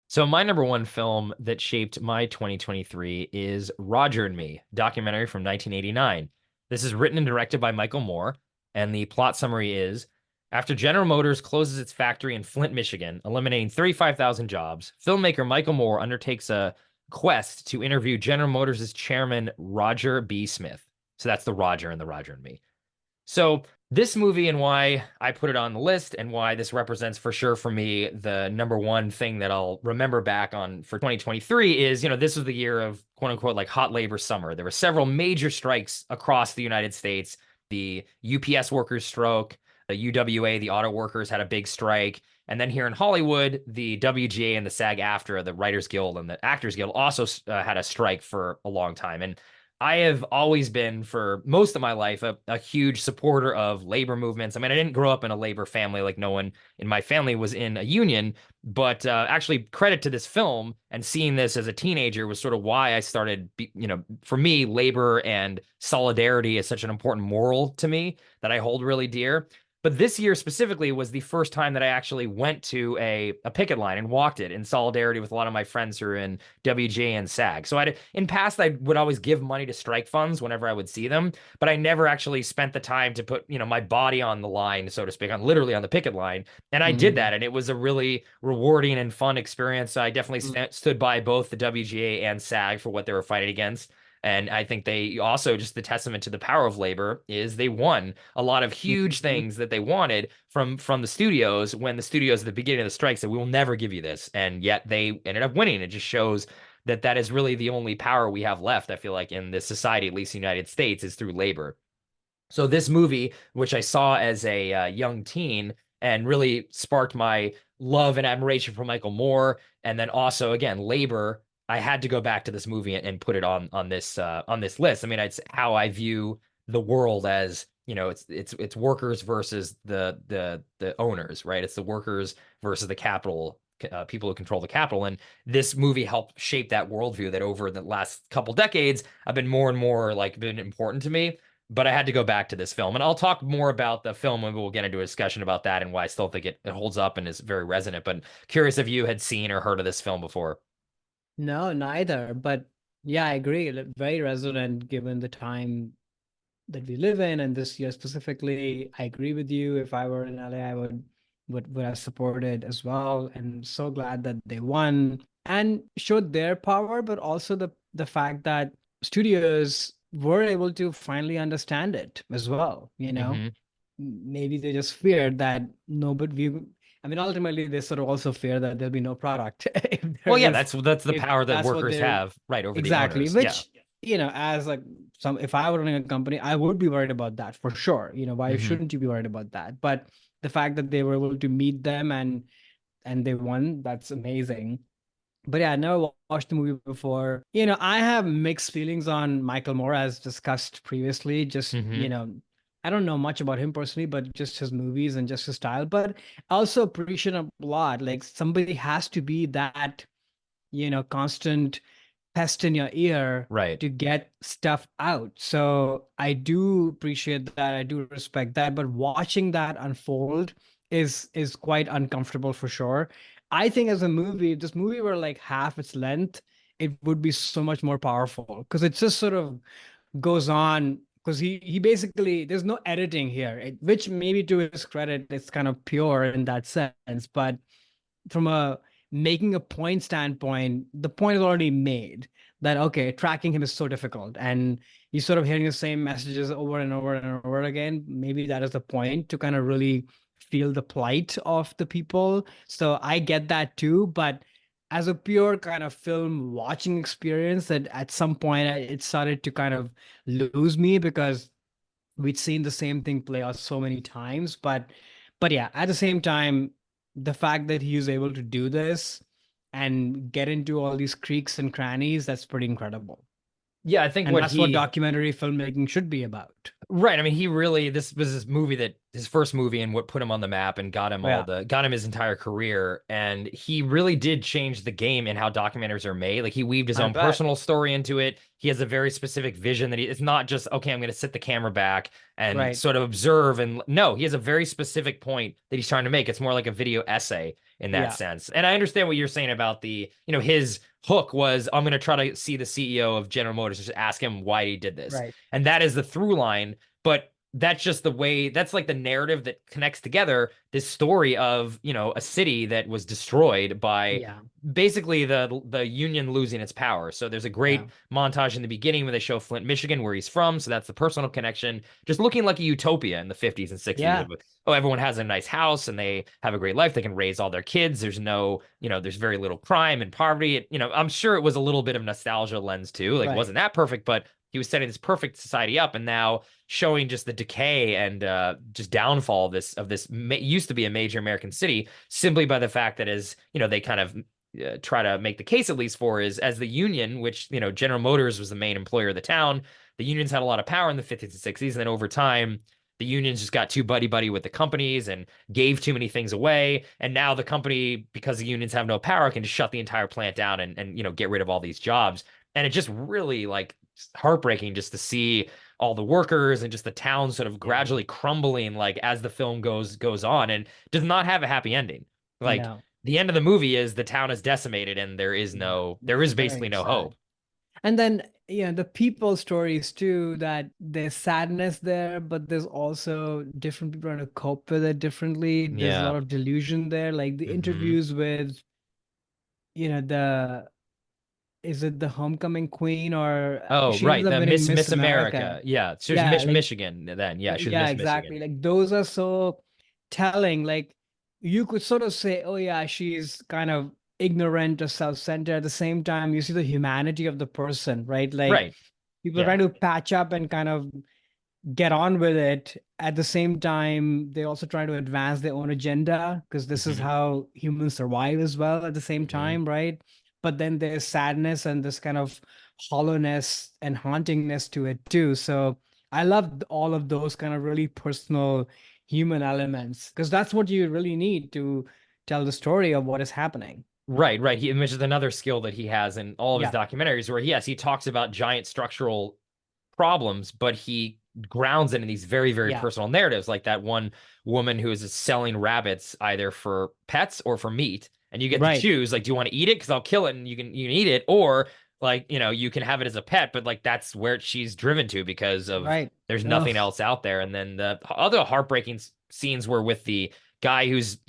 So my number one film that shaped my 2023 is Roger and Me, documentary from 1989. This is written and directed by Michael Moore, and the plot summary is after General Motors closes its factory in Flint, Michigan, eliminating 35,000 jobs, filmmaker Michael Moore undertakes a quest to interview General Motors' chairman Roger B. Smith. So that's the Roger and the Roger and Me. So this movie and why I put it on the list and why this represents for sure for me the number one thing that I'll remember back on for 2023 is, this was the year of quote unquote like hot labor summer. There were several major strikes across the United States. The UPS workers stroke, the UWA, the auto workers had a big strike. And then here in Hollywood, the WGA and the SAG-AFTRA, the Writers Guild and the Actors Guild also had a strike for a long time. And I have always been, for most of my life, a huge supporter of labor movements. I mean, I didn't grow up in a labor family, like no one in my family was in a union, but actually, credit to this film and seeing this as a teenager was sort of why I started, for me, labor and solidarity is such an important moral to me that I hold really dear. But this year specifically was the first time that I actually went to a picket line and walked it in solidarity with a lot of my friends who are in WGA and SAG. So in past, I would always give money to strike funds whenever I would see them, but I never actually spent the time to put, my body on the line, so to speak, on literally on the picket line. And I did Mm, that, and it was a really rewarding and fun experience. I definitely mm, stood by both the WGA and SAG for what they were fighting against. And I think they also, just the testament to the power of labor is they won a lot of huge mm, things that they wanted from the studios, when the studios at the beginning of the strike said, we will never give you this. And yet they ended up winning. It just shows that that is really the only power we have left, I feel like, in this society, at least the United States, is through labor. So this movie, which I saw as a young teen and really sparked my love and admiration for Michael Moore, and then also again labor, I had to go back to this movie and put it on this list. I mean, it's how I view the world as, it's workers versus the owners, right? It's the workers versus the capital, people who control the capital. And this movie helped shape that worldview that over the last couple decades have been more and more like been important to me, but I had to go back to this film. And I'll talk more about the film and we'll get into a discussion about that and why I still think it holds up and is very resonant. But curious if you had seen or heard of this film before. no, neither. But yeah, I agree. Very resonant given the time that we live in and this year specifically. I agree with you. If I were in LA, I would have supported as well. And so glad that they won and showed their power, but also the fact that studios were able to finally understand it as well. Hmm. Maybe they just feared that nobody we I mean, ultimately they sort of also fear that there'll be no product if Well, there yeah, is, that's the if power that that's what workers they're have right over the exactly, owners. Yeah. which, as like some, if I were running a company, I would be worried about that for sure. Why Hmm. shouldn't you be worried about that? But the fact that they were able to meet them and they won, that's amazing. But yeah, I never watched the movie before. I have mixed feelings on Michael Moore, as discussed previously. Just, Hmm. I don't know much about him personally, but just his movies and just his style. But I also appreciate a lot. Like somebody has to be that, constant pest in your ear Right. to get stuff out. So I do appreciate that. I do respect that. But watching that unfold is quite uncomfortable for sure. I think as a movie, if this movie were like half its length, it would be so much more powerful because it just sort of goes on because he basically there's no editing here, which maybe to his credit, it's kind of pure in that sense. But from a making a point standpoint, the point is already made that okay, tracking him is so difficult, and you're sort of hearing the same messages over and over and over again. Maybe that is the point to kind of really feel the plight of the people. So I get that too, but as a pure kind of film watching experience, that at some point it started to kind of lose me because we'd seen the same thing play out so many times. But yeah, at the same time, the fact that he was able to do this and get into all these creeks and crannies, that's pretty incredible. Yeah, I think And what that's what he documentary filmmaking should be about. Right. I mean, he really, this was his movie that his first movie and what put him on the map and Yeah. got him his entire career. And he really did change the game in how documentaries are made. Like he weaved his I own bet. personal story into it. He has a very specific vision that it's not just, okay, I'm going to sit the camera back and Right. sort of observe. And no, he has a very specific point that he's trying to make. It's more like a video essay. in that Yeah. sense. And I understand what you're saying about the, his hook was, I'm going to try to see the CEO of General Motors, just ask him why he did this. Right. And that is the through line. But that's just the way, that's like the narrative that connects together this story of, a city that was destroyed by Yeah. basically the Union losing its power. So there's a Yeah. great montage in the beginning where they show Flint, Michigan, where he's from. So that's the personal connection, just looking like a utopia in the 50s and 60s Yeah. of, oh, everyone has a nice house and they have a great life. They can raise all their kids. There's no, there's very little crime and poverty. I'm sure it was a little bit of nostalgia lens too. Like, it Right. wasn't that perfect, but he was setting this perfect society up, and now showing just the decay and just downfall of this used to be a major American city, simply by the fact that, as they kind of try to make the case, at least for, is as the union, which General Motors was the main employer of the town. The unions had a lot of power in the 50s and 60s, and then over time the unions just got too buddy buddy with the companies and gave too many things away. And now the company, because the unions have no power, can just shut the entire plant down and get rid of all these jobs. And it just really, like, heartbreaking just to see all the workers and just the town sort of Yeah. gradually crumbling, like, as the film goes on, and does not have a happy ending. Like, No. the end of the movie is the town is decimated and Yeah. there is Very basically no sad. hope. And then, the people stories too, that there's sadness there, but there's also different people trying to cope with it differently. There's a Yeah. lot of delusion there. Like the Hmm. interviews with, the is it the homecoming queen, or Oh, she ended right. up The winning Miss Miss America. America. Yeah. She was Yeah, Miss like Michigan then. Yeah, she was yeah, Miss Michigan. exactly. Like those are so telling. Like you could sort of say, oh yeah, she's kind of ignorant or self-centered. At the same time, you see the humanity of the person, right? Like Right. people are Yeah. trying to patch up and kind of get on with it. At the same time, they also try to advance their own agenda because this is Hmm. how humans survive as well at the same Hmm. time, right? But then there's sadness and this kind of hollowness and hauntingness to it too. So I love all of those kind of really personal human elements because that's what you really need to tell the story of what is happening. Right, right. Which is another skill that he has in all of his Yeah, documentaries, where, yes, he talks about giant structural problems, but he grounds it in these very, very yeah, personal narratives, like that one woman who is selling rabbits either for pets or for meat, and you get to right, choose, like, do you want to eat it? Because I'll kill it and you can eat it, or, like, you can have it as a pet, but, like, that's where she's driven to because of right. there's nothing Ugh, else out there. And then the other heartbreaking scenes were with the guy who's,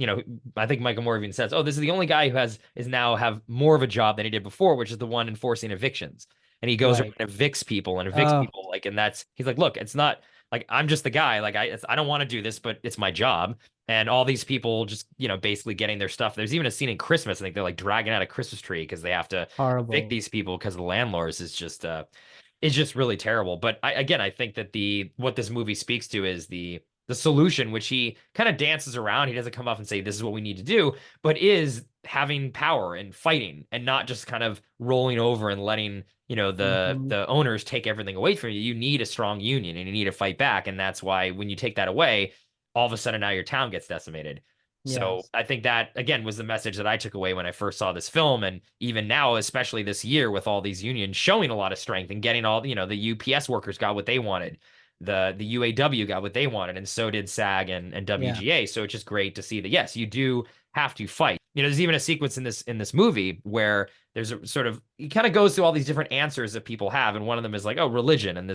I think Michael Moore even says, oh, this is the only guy who is now have more of a job than he did before, which is the one enforcing evictions. And he goes around right. and evicts Oh, people, like, and that's, he's like, look, it's not like I'm just the guy, like, I don't want to do this, but it's my job. And all these people just, basically getting their stuff. There's even a scene in Christmas. I think they're like dragging out a Christmas tree because they have to evict horrible. these people because the landlords is just really terrible. But again, I think that the what this movie speaks to is the solution, which he kind of dances around. He doesn't come up and say, this is what we need to do, but is having power and fighting, and not just kind of rolling over and letting, the Hmm. the owners take everything away from you. You need a strong union and you need to fight back. And that's why when you take that away, all of a sudden now your town gets decimated. So Yes. I think that, again, was the message that I took away when I first saw this film. And even now, especially this year, with all these unions showing a lot of strength and getting all, the UPS workers got what they wanted. The UAW got what they wanted, and so did SAG and Yeah. WGA. So it's just great to see that, yes, you do have to fight. There's even a sequence in this movie where there's a sort of, he kind of goes through all these different answers that people have, and one of them is like, oh, religion. And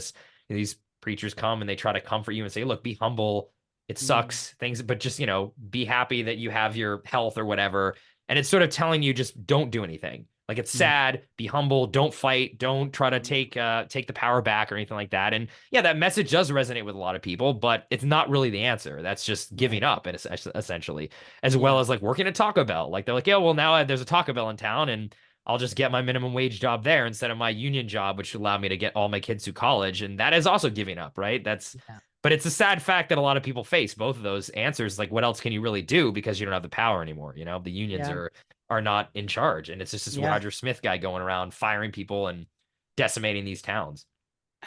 these preachers come and they try to comfort you and say, look, be humble, it Mm, sucks things, but just, be happy that you have your health or whatever. And it's sort of telling you, just don't do anything. Like, it's yeah. sad, be humble, don't fight, don't try to Mm, take the power back or anything like that. And yeah, that message does resonate with a lot of people, but it's not really the answer. That's just giving right. up, and essentially, as well Yeah. as, like, working at Taco Bell. Like, they're like, yeah, well, now there's a Taco Bell in town, and I'll just get my minimum wage job there instead of my union job, which would allow me to get all my kids through college. And that is also giving up, right? Yeah. But it's a sad fact that a lot of people face both of those answers. Like, what else can you really do, because you don't have the power anymore? The unions Yeah. are not in charge, and it's just this Yeah. Roger Smith guy going around firing people and decimating these towns.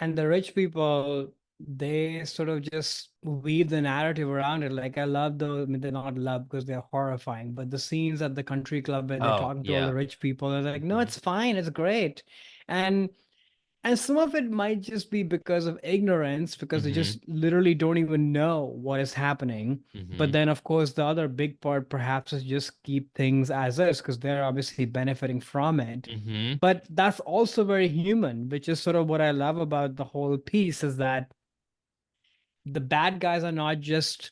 And the rich people, they sort of just weave the narrative around it. Like I love those, I mean, they're not love because they're horrifying, but the scenes at the country club where they're Oh, talking to all yeah. the rich people, they're like, no, Hmm. it's fine, it's great. And And some of it might just be because of ignorance, because they Mm-hmm. just literally don't even know what is happening. But Mm-hmm. then, of course, the other big part perhaps is just keep things as is because they're obviously benefiting from it. Mm-hmm. But that's also very human, which is sort of what I love about the whole piece is that the bad guys are not just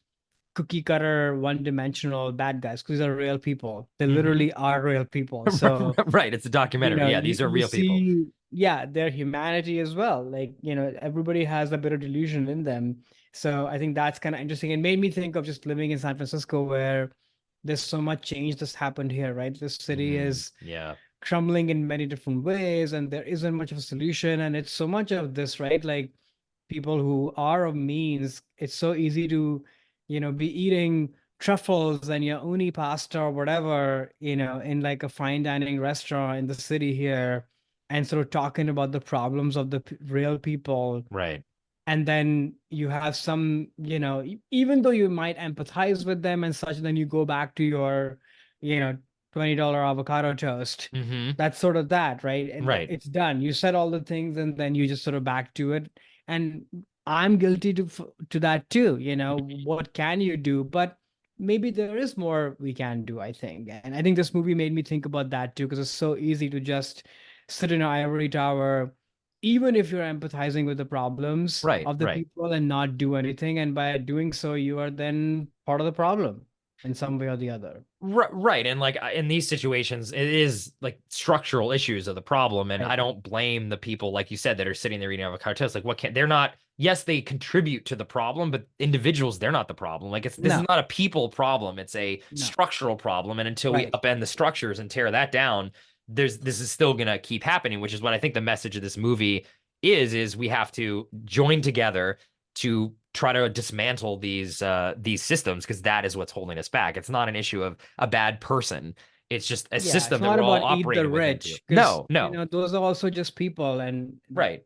cookie cutter, one dimensional bad guys because these are real people. They Mm-hmm. literally are real people. So Right. It's a documentary. Yeah, these are you real people. see, yeah, their humanity as well. Like, everybody has a bit of delusion in them. So I think that's kind of interesting. It made me think of just living in San Francisco where there's so much change that's happened here, right? This city Mm, is yeah. crumbling in many different ways, and there isn't much of a solution. And it's so much of this, right? Like people who are of means, it's so easy to, be eating truffles and your uni pasta or whatever, in like a fine dining restaurant in the city here, and sort of talking about the problems of the real people. Right. And then you have some, even though you might empathize with them and such, then you go back to your, you know, $20 avocado toast. Mm-hmm. That's sort of that, right? And Right. it's done. You said all the things and then you just sort of back to it. And I'm guilty to that too. What can you do? But maybe there is more we can do, I think. And I think this movie made me think about that too, because it's so easy to just sit in an ivory tower even if you're empathizing with the problems Right. of the Right. people and not do anything. And by doing so, you are then part of the problem in some way or the other. Right. And like in these situations, it is like structural issues of the problem. And I Right. don't blame the people, like you said, that are sitting there eating avocado toast. Like, they're not, yes, they contribute to the problem, but individuals, they're not the problem. Like, this is No, not a people problem. It's a no. structural problem. And until we Right. upend the structures and tear that down, this is still going to keep happening, which is what I think the message of this movie is we have to join together to try to dismantle these systems because that is what's holding us back. It's not an issue of a bad person. It's just a Yeah. It's system that not we're all about eat the operating within too. rich because, No, no. those are also just people. Right.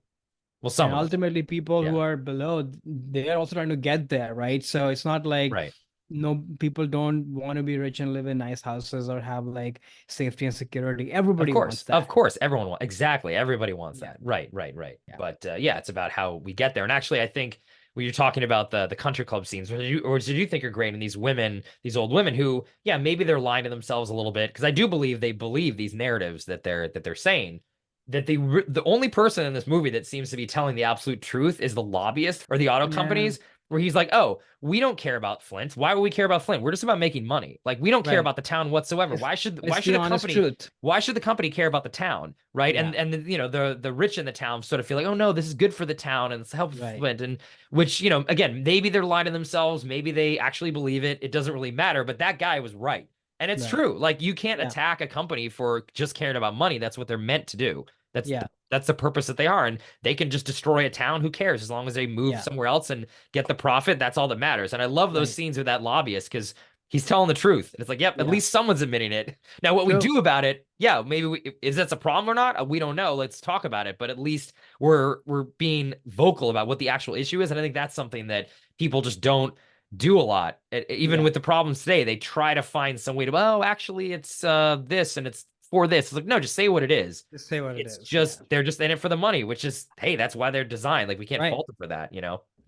Well, some And of them. ultimately, people who Yeah. are below, they're also trying to get there, right? So it's not like Right. no people don't want to be rich and live in nice houses or have like safety and security. Everybody wants Of that. course, everyone wants exactly. Everybody wants Yeah. that. Right, right, right. Yeah. But yeah, it's about how we get there. And actually, I think when you're talking about the country club scenes, or did you think are great, and these women, these old women who, yeah, maybe they're lying to themselves a little bit because I do believe they believe these narratives that they're saying. That the only person in this movie that seems to be telling the absolute truth is the lobbyist or the auto Yeah. companies, where he's like, "Oh, we don't care about Flint. Why would we care about Flint? We're just about making money. Like we don't care Right. about the town whatsoever. It's, Why should it's why the should a honest company truth. why should the company care about the town, right? Yeah. And the rich in the town sort of feel like, oh no, this is good for the town and it's helpful Right. Flint, and which again, maybe they're lying to themselves, maybe they actually believe it. It doesn't really matter. But that guy was right, and it's Right. true. Like you can't Yeah. attack a company for just caring about money. That's what they're meant to do. That's Yeah. that's the purpose that they are, and they can just destroy a town. Who cares? As long as they move Yeah. somewhere else and get the profit, that's all that matters. And I love those Right. scenes with that lobbyist because he's telling the truth. And it's like, yep, at Yeah. least someone's admitting it. Now, what we True. do about it, yeah, maybe is that's a problem or not? We don't know. Let's talk about it. But at least we're being vocal about what the actual issue is, and I think that's something that people just don't do a lot. Even Yeah. with the problems today, they try to find some way to, oh, actually, it's this and it's for this. It's like, no, just say what it is. Just say what it It's is. Yeah. just they're just in it for the money, which is, hey, that's why they're designed. Like we can't Right. fault them for that.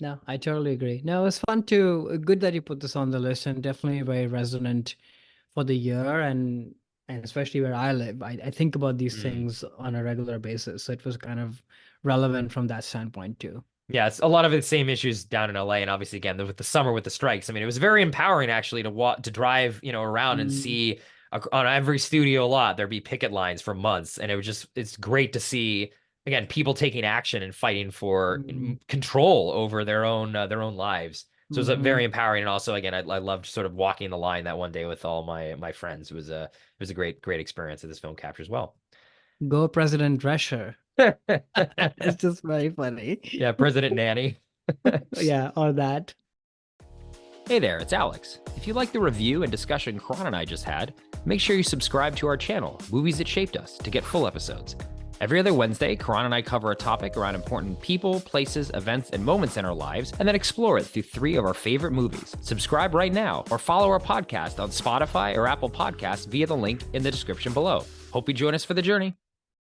No, I totally agree. No, it's fun to good that you put this on the list and definitely very resonant for the year and especially where I live. I think about these Mm. things on a regular basis. So it was kind of relevant from that standpoint too. Yeah, it's a lot of the same issues down in LA, and obviously again with the summer with the strikes. I mean, it was very empowering actually to drive around and Mm, see on every studio lot there'd be picket lines for months, and it's great to see again people taking action and fighting for mm, control over their own lives. So it was mhm. very empowering, and also again I loved sort of walking the line that one day with all my friends. It was a great experience that this film captures well. Go President Drescher. It's just very funny. Yeah, President Nanny. Yeah, or that. Hey there, it's Alex. If you like the review and discussion Karan and I just had, make sure you subscribe to our channel, Movies That Shaped Us, to get full episodes. Every other Wednesday, Karan and I cover a topic around important people, places, events, and moments in our lives, and then explore it through 3 of our favorite movies. Subscribe right now, or follow our podcast on Spotify or Apple Podcasts via the link in the description below. Hope you join us for the journey.